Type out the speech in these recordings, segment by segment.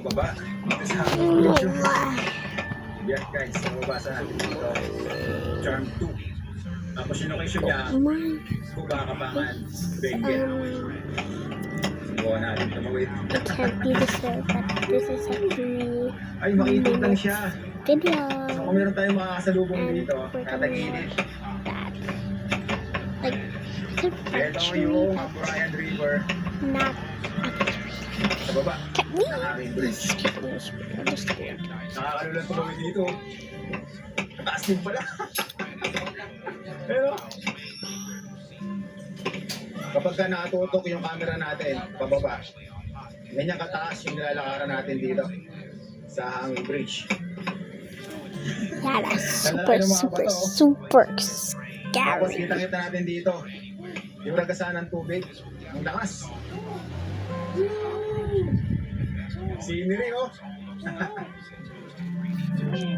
pababa. Ito sa Oh location. my. Yan guys, sa mabasa natin dito. Charm 2. Tapos yung location niya, Oh my. Cuba, Kapangan, Benguet. Subukan natin tumawid. It can't be deserved, but this is actually Ay, makikita lang siya. video. So kung meron tayong makakasalubong And dito, we're gonna tatagilid. that. Like, it's Ito actually yung Brian River not sa baba. Can we? Ng aking bridge. Nakakalulan tumawid dito. Taas din pala. Pero, kapag ka nakatutok yung camera natin, pababa, ganyan kataas yung nilalakaran natin dito sa hanging bridge. Yeah, that's super Tapos scary. kita-kita natin dito yung ragasan ng tubig. Ang lakas. Scenery, oh.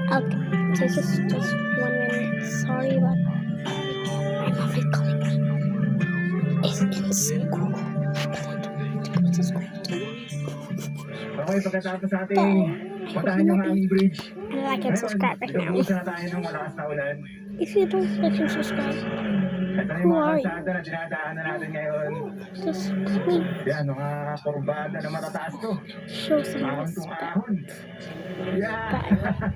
Okay, so just 1 minute. Sorry, but my mommy calling me. Is in school. But I don't want to go to school tomorrow. Okay, pagkatapos ating puntahan yung hanging bridge. And like and subscribe right now. Ito na tayo ng malakas na ulan. If you don't like and subscribe, Ito na yung Who mga are you? kalsada na dinadaanan natin ngayon. just please Yan, mga kurbada na matataas to. show some Ahon tong respect. ahon. Yeah. Bye.